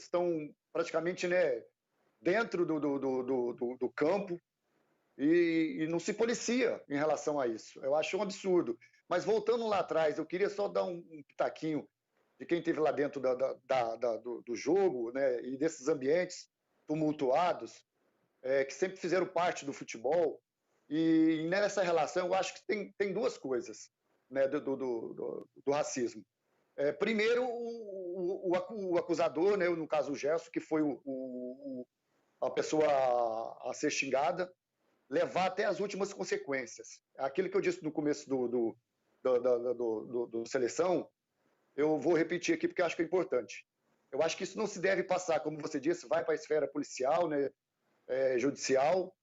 estão praticamente, né, dentro do campo e não se policia em relação a isso. Eu acho um absurdo. Mas voltando lá atrás, eu queria só dar um pitaquinho de quem esteve lá dentro do jogo, né, e desses ambientes tumultuados, que sempre fizeram parte do futebol. E nessa relação, eu acho que tem duas coisas, né, do racismo. Primeiro, o acusador, né, no caso o Gerson, que foi a pessoa a ser xingada, levar até as últimas consequências. Aquilo que eu disse no começo do Seleção, eu vou repetir aqui porque eu acho que é importante. Eu acho que isso não se deve passar, como você disse, vai para a esfera policial, né, judicial,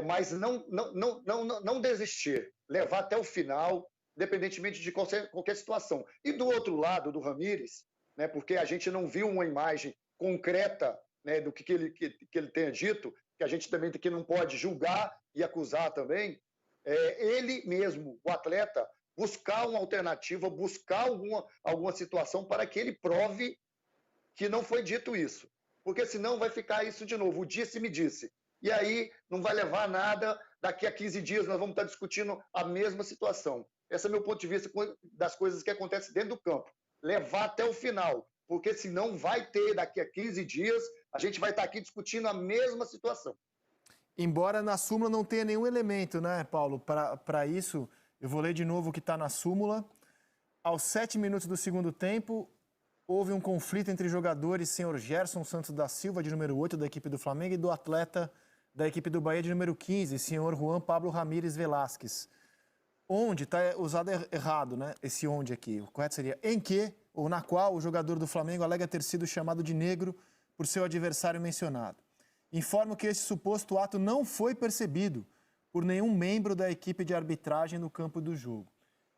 mas não desistir, levar até o final, independentemente de qualquer situação. E do outro lado, do Ramírez, né, porque a gente não viu uma imagem concreta, né, do que ele tenha dito, que a gente também que não pode julgar e acusar também, ele mesmo, o atleta, buscar uma alternativa, buscar alguma situação para que ele prove que não foi dito isso. Porque senão vai ficar isso de novo, o disse-me disse. E aí não vai levar a nada, daqui a 15 dias nós vamos estar discutindo a mesma situação. Esse é meu ponto de vista das coisas que acontecem dentro do campo. Levar até o final, porque senão vai ter, daqui a 15 dias, a gente vai estar aqui discutindo a mesma situação. Embora na súmula não tenha nenhum elemento, né, Paulo, para isso, eu vou ler de novo o que está na súmula. Aos 7 minutos do segundo tempo, houve um conflito entre jogadores, senhor Gerson Santos da Silva, de número 8, da equipe do Flamengo, e do atleta da equipe do Bahia, de número 15, senhor Juan Pablo Ramírez Velasquez. Onde está usado errado, né? Esse onde aqui. O correto seria em que ou na qual o jogador do Flamengo alega ter sido chamado de negro por seu adversário mencionado. Informo que esse suposto ato não foi percebido por nenhum membro da equipe de arbitragem no campo do jogo.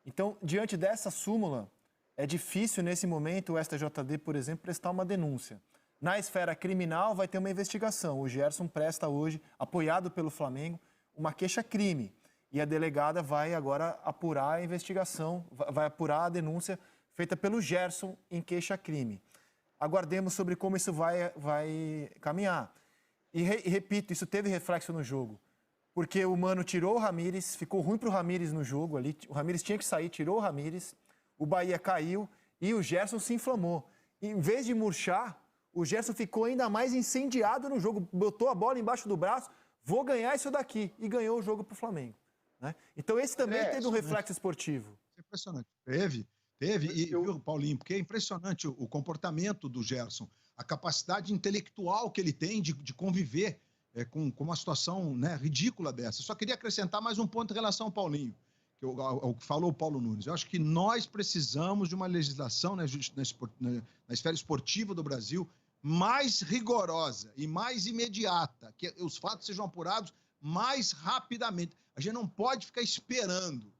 Então, diante dessa súmula, é difícil nesse momento o STJD, por exemplo, prestar uma denúncia. Na esfera criminal vai ter uma investigação. O Gerson presta hoje, apoiado pelo Flamengo, uma queixa-crime. E a delegada vai agora apurar a investigação, vai apurar a denúncia feita pelo Gerson em queixa-crime. Aguardemos sobre como isso vai caminhar. E repito, isso teve reflexo no jogo. Porque o Mano tirou o Ramírez, ficou ruim para o Ramírez no jogo ali. O Ramírez tinha que sair, tirou o Ramírez, o Bahia caiu e o Gerson se inflamou. E, em vez de murchar, o Gerson ficou ainda mais incendiado no jogo, botou a bola embaixo do braço, vou ganhar isso daqui, e ganhou o jogo para o Flamengo. Né? Então esse também teve um reflexo esportivo. É impressionante. Teve. E, viu, Paulinho, porque é impressionante o comportamento do Gerson, a capacidade intelectual que ele tem de conviver com uma situação, né, ridícula dessa. Só queria acrescentar mais um ponto em relação ao Paulinho, ao que falou o Paulo Nunes. Eu acho que nós precisamos de uma legislação na esfera esportiva do Brasil mais rigorosa e mais imediata, que os fatos sejam apurados mais rapidamente. A gente não pode ficar esperando.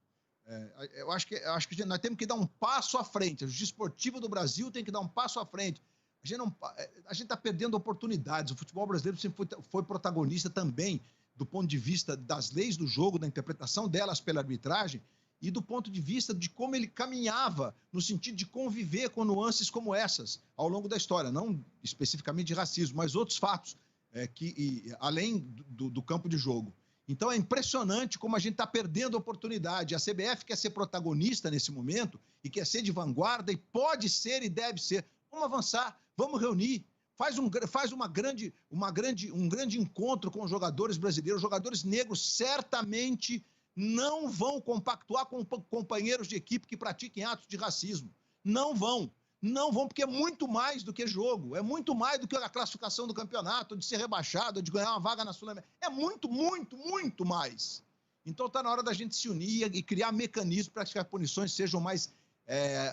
Eu acho que nós temos que dar um passo à frente. A justiça esportiva do Brasil tem que dar um passo à frente. A gente está perdendo oportunidades. O futebol brasileiro sempre foi protagonista também do ponto de vista das leis do jogo, da interpretação delas pela arbitragem e do ponto de vista de como ele caminhava no sentido de conviver com nuances como essas ao longo da história, não especificamente de racismo, mas outros fatos além do campo de jogo. Então é impressionante como a gente está perdendo a oportunidade. A CBF quer ser protagonista nesse momento e quer ser de vanguarda e pode ser e deve ser. Vamos avançar, vamos reunir. Faz um grande encontro com os jogadores brasileiros. Os jogadores negros certamente não vão compactuar com companheiros de equipe que pratiquem atos de racismo. Não vão. Não vão, porque é muito mais do que jogo. É muito mais do que a classificação do campeonato, de ser rebaixado, de ganhar uma vaga na Sul-Americana. É muito, muito, muito mais. Então está na hora da gente se unir e criar mecanismos para que as punições sejam mais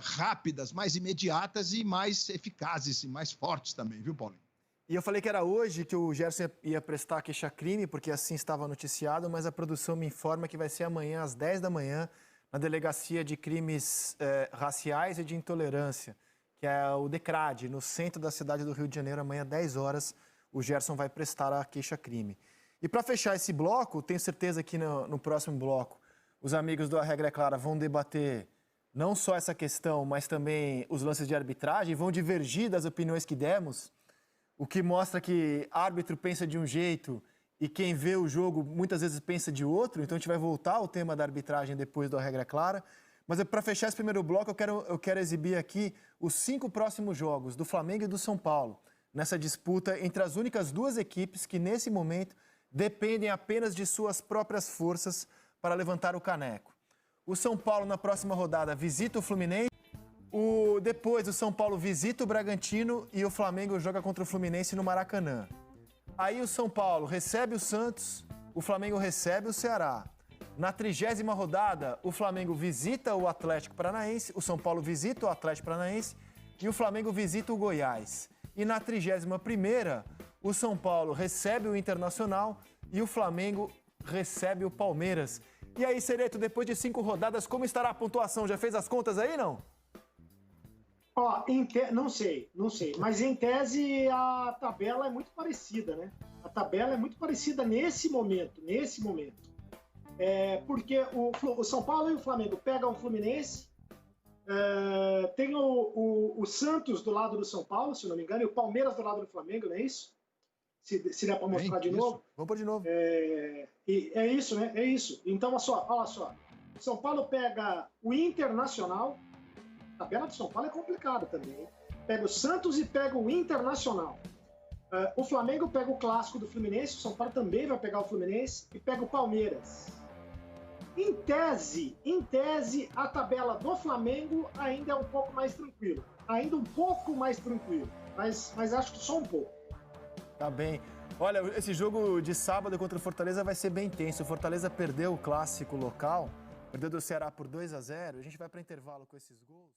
rápidas, mais imediatas e mais eficazes e mais fortes também, viu, Paulinho? E eu falei que era hoje que o Gerson ia prestar queixa-crime, porque assim estava noticiado, mas a produção me informa que vai ser amanhã, às 10 da manhã, na Delegacia de Crimes Raciais e de Intolerância, que é o DECRAD, no centro da cidade do Rio de Janeiro. Amanhã, 10 horas, o Gerson vai prestar a queixa-crime. E para fechar esse bloco, tenho certeza que no próximo bloco, os amigos do A Regra é Clara vão debater não só essa questão, mas também os lances de arbitragem, vão divergir das opiniões que demos o que mostra que árbitro pensa de um jeito e quem vê o jogo muitas vezes pensa de outro. Então a gente vai voltar ao tema da arbitragem depois da regra clara. Mas para fechar esse primeiro bloco, eu quero exibir aqui os 5 próximos jogos do Flamengo e do São Paulo, nessa disputa entre as únicas 2 equipes que, nesse momento, dependem apenas de suas próprias forças para levantar o caneco. O São Paulo, na próxima rodada, visita o Fluminense. Depois, o São Paulo visita o Bragantino e o Flamengo joga contra o Fluminense no Maracanã. Aí o São Paulo recebe o Santos, o Flamengo recebe o Ceará. Na 30ª rodada, o Flamengo visita o Atlético Paranaense, o São Paulo visita o Atlético Paranaense e o Flamengo visita o Goiás. E na 31ª, o São Paulo recebe o Internacional e o Flamengo recebe o Palmeiras. E aí, Cereto, depois de 5 rodadas, como estará a pontuação? Já fez as contas aí, não? Ó, não sei. Mas em tese a tabela é muito parecida, né? A tabela é muito parecida nesse momento. Porque o São Paulo e o Flamengo pegam o Fluminense, tem o Santos do lado do São Paulo, se não me engano, e o Palmeiras do lado do Flamengo, não é isso? Se der para mostrar de novo. Vamos pôr de novo. É isso, né? É isso. Então, olha só. O São Paulo pega o Internacional. A tabela do São Paulo é complicada também, hein? Pega o Santos e pega o Internacional. O Flamengo pega o clássico do Fluminense, o São Paulo também vai pegar o Fluminense e pega o Palmeiras. Em tese, a tabela do Flamengo ainda é um pouco mais tranquila. Mas acho que só um pouco. Tá bem. Olha, esse jogo de sábado contra o Fortaleza vai ser bem intenso. O Fortaleza perdeu o clássico local, perdeu do Ceará por 2-0. A gente vai para intervalo com esses gols.